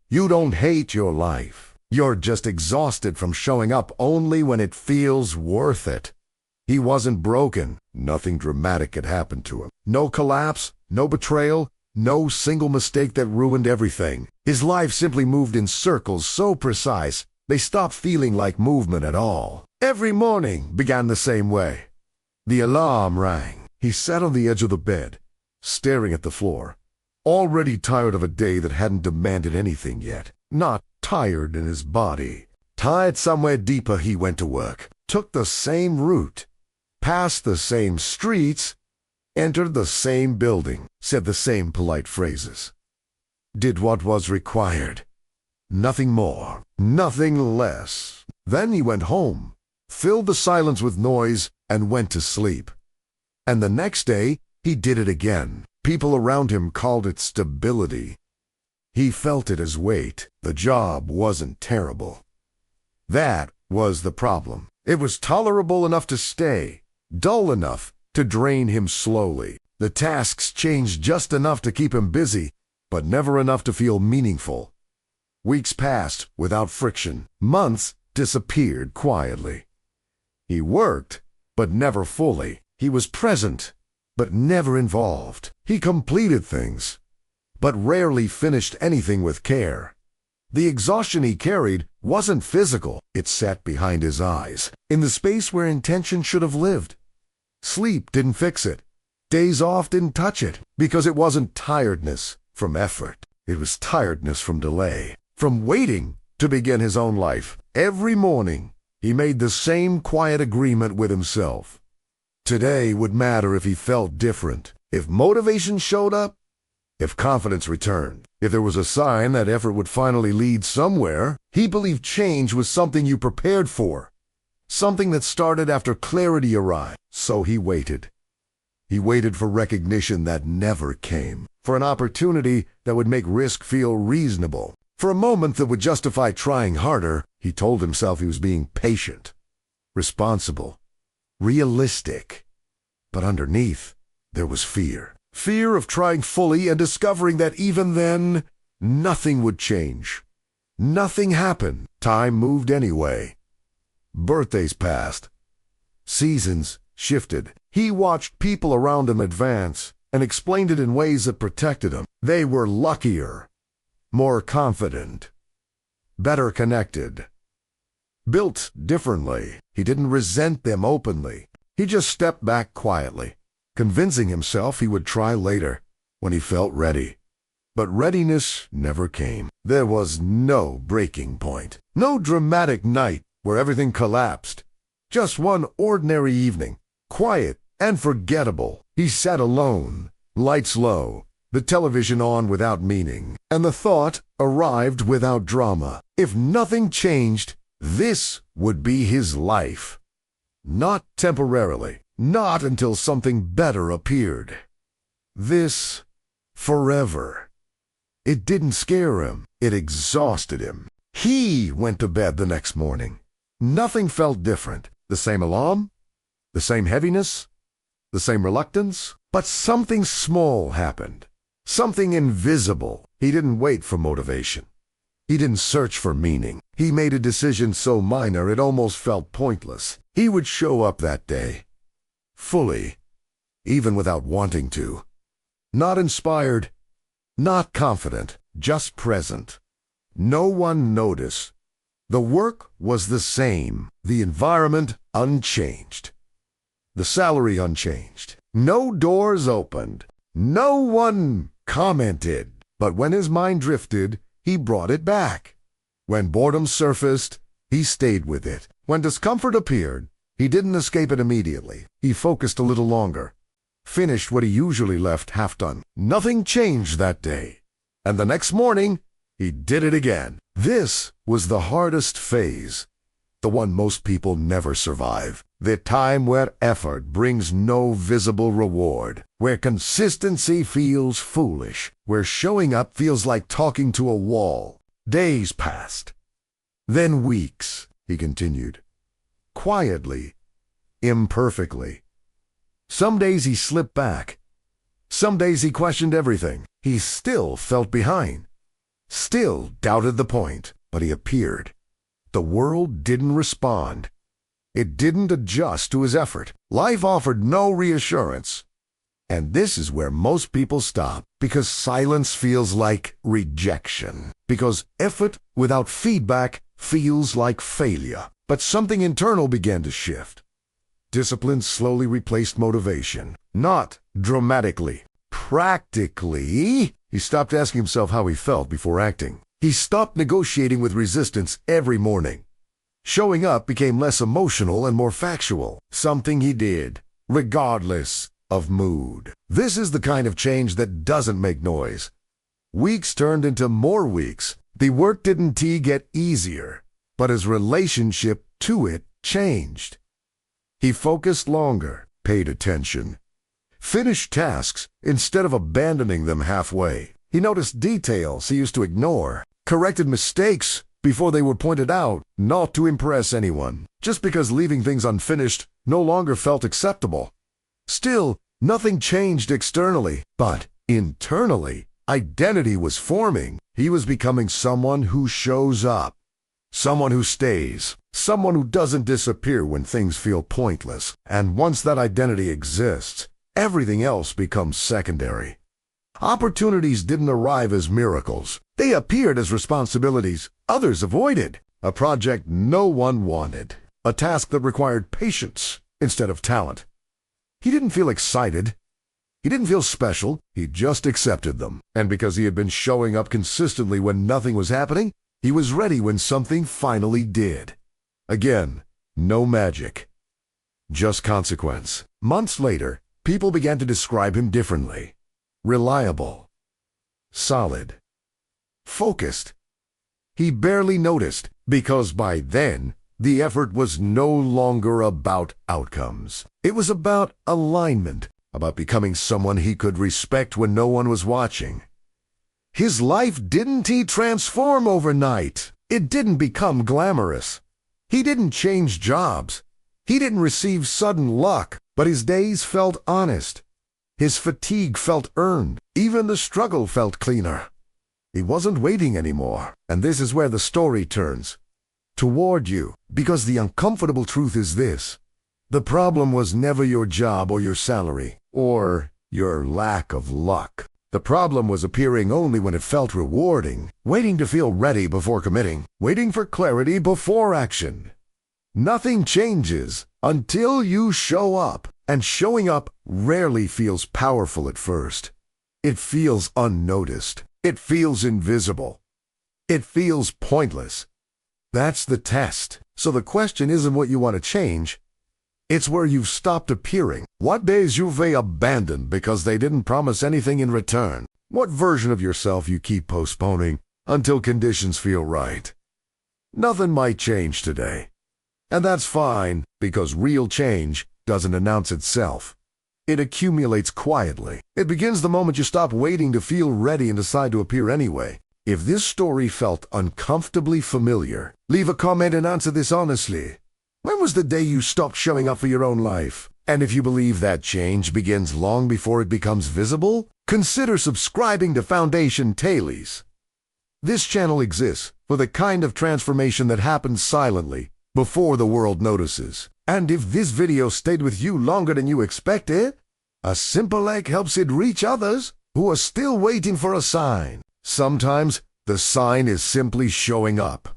You don't hate your life. You're just exhausted from showing up only when it feels worth it. He wasn't broken. Nothing dramatic had happened to him. No collapse, no betrayal, no single mistake that ruined everything. His life simply moved in circles so precise, they stopped feeling like movement at all. Every morning began the same way. The alarm rang. He sat on the edge of the bed, staring at the floor, already tired of a day that hadn't demanded anything yet. Not tired in his body. Tired somewhere deeper, he went to work, took the same route, passed the same streets, entered the same building, said the same polite phrases. Did what was required. Nothing more, nothing less. Then he went home, filled the silence with noise, and went to sleep. And the next day, he did it again. People around him called it stability. He felt it as weight. The job wasn't terrible. That was the problem. It was tolerable enough to stay, dull enough to drain him slowly. The tasks changed just enough to keep him busy, but never enough to feel meaningful. Weeks passed without friction. Months disappeared quietly. He worked, but never fully. He was present, but never involved. He completed things, but rarely finished anything with care. The exhaustion he carried wasn't physical. It sat behind his eyes, in the space where intention should have lived. Sleep didn't fix it. Days off didn't touch it, because it wasn't tiredness from effort. It was tiredness from delay, from waiting to begin his own life. Every morning, he made the same quiet agreement with himself. Today would matter if he felt different, if motivation showed up, if confidence returned, if there was a sign that effort would finally lead somewhere. He believed change was something you prepared for, something that started after clarity arrived. So he waited. He waited for recognition that never came, for an opportunity that would make risk feel reasonable, for a moment that would justify trying harder. He told himself he was being patient, responsible, realistic. But underneath, there was fear. Fear of trying fully and discovering that even then, nothing would change. Nothing happened. Time moved anyway. Birthdays passed. Seasons shifted. He watched people around him advance and explained it in ways that protected him. They were luckier, more confident, better connected, built differently. He didn't resent them openly. He just stepped back quietly, convincing himself he would try later, when he felt ready. But readiness never came. There was no breaking point, no dramatic night where everything collapsed. Just one ordinary evening, quiet and forgettable. He sat alone, lights low, the television on without meaning, and the thought arrived without drama. If nothing changed, this would be his life. Not temporarily, not until something better appeared. This forever. It didn't scare him. It exhausted him. He went to bed the next morning. Nothing felt different. The same alarm, the same heaviness, the same reluctance. But something small happened. Something invisible. He didn't wait for motivation. He didn't search for meaning. He made a decision so minor it almost felt pointless. He would show up that day, fully, even without wanting to. Not inspired, not confident, just present. No one noticed. The work was the same, the environment unchanged, the salary unchanged. No doors opened. No one commented. But when his mind drifted, he brought it back. When boredom surfaced, he stayed with it. When discomfort appeared, he didn't escape it immediately. He focused a little longer, finished what he usually left half done. Nothing changed that day. And the next morning, he did it again. This was the hardest phase, the one most people never survive. The time where effort brings no visible reward, where consistency feels foolish, where showing up feels like talking to a wall. Days passed. Then weeks, he continued. Quietly, imperfectly. Some days he slipped back. Some days he questioned everything. He still felt behind. still doubted the point, but he appeared. The world didn't respond. It didn't adjust to his effort. Life offered no reassurance. And this is where most people stop, because silence feels like rejection. Because effort without feedback feels like failure. But something internal began to shift. Discipline slowly replaced motivation. Not dramatically. Practically, he stopped asking himself how he felt before acting. He stopped negotiating with resistance every morning. Showing up became less emotional and more factual. Something he did, regardless of mood. This is the kind of change that doesn't make noise. Weeks turned into more weeks. The work didn't get easier, but his relationship to it changed. He focused longer, paid attention, finished tasks instead of abandoning them halfway. He noticed details he used to ignore, corrected mistakes before they were pointed out, not to impress anyone, just because leaving things unfinished no longer felt acceptable. Still, nothing changed externally, but internally, identity was forming. He was becoming someone who shows up, someone who stays, someone who doesn't disappear when things feel pointless. And once that identity exists, everything else becomes secondary. Opportunities didn't arrive as miracles. They appeared as responsibilities others avoided, a project no one wanted, a task that required patience instead of talent. He didn't feel excited. He didn't feel special. He just accepted them. And because he had been showing up consistently when nothing was happening, he was ready when something finally did. Again, no magic, just consequence. Months later, people began to describe him differently. Reliable, solid, focused. He barely noticed, because by then, the effort was no longer about outcomes. It was about alignment, about becoming someone he could respect when no one was watching. His life didn't transform overnight. It didn't become glamorous. He didn't change jobs. He didn't receive sudden luck, but his days felt honest. His fatigue felt earned. Even the struggle felt cleaner. He wasn't waiting anymore. And this is where the story turns toward you, because the uncomfortable truth is this. The problem was never your job or your salary, or your lack of luck. The problem was appearing only when it felt rewarding, waiting to feel ready before committing, waiting for clarity before action. Nothing changes until you show up, and showing up rarely feels powerful at first. It feels unnoticed. It feels invisible. It feels pointless. That's the test. So the question isn't what you want to change. It's where you've stopped appearing. What days you've abandoned because they didn't promise anything in return. What version of yourself you keep postponing until conditions feel right. Nothing might change today. And that's fine, because real change doesn't announce itself. It accumulates quietly. It begins the moment you stop waiting to feel ready and decide to appear anyway. If this story felt uncomfortably familiar, leave a comment and answer this honestly. When was the day you stopped showing up for your own life? And if you believe that change begins long before it becomes visible, consider subscribing to Foundation Tailies. This channel exists for the kind of transformation that happens silently before the world notices. And if this video stayed with you longer than you expected, a simple like helps it reach others who are still waiting for a sign. Sometimes the sign is simply showing up.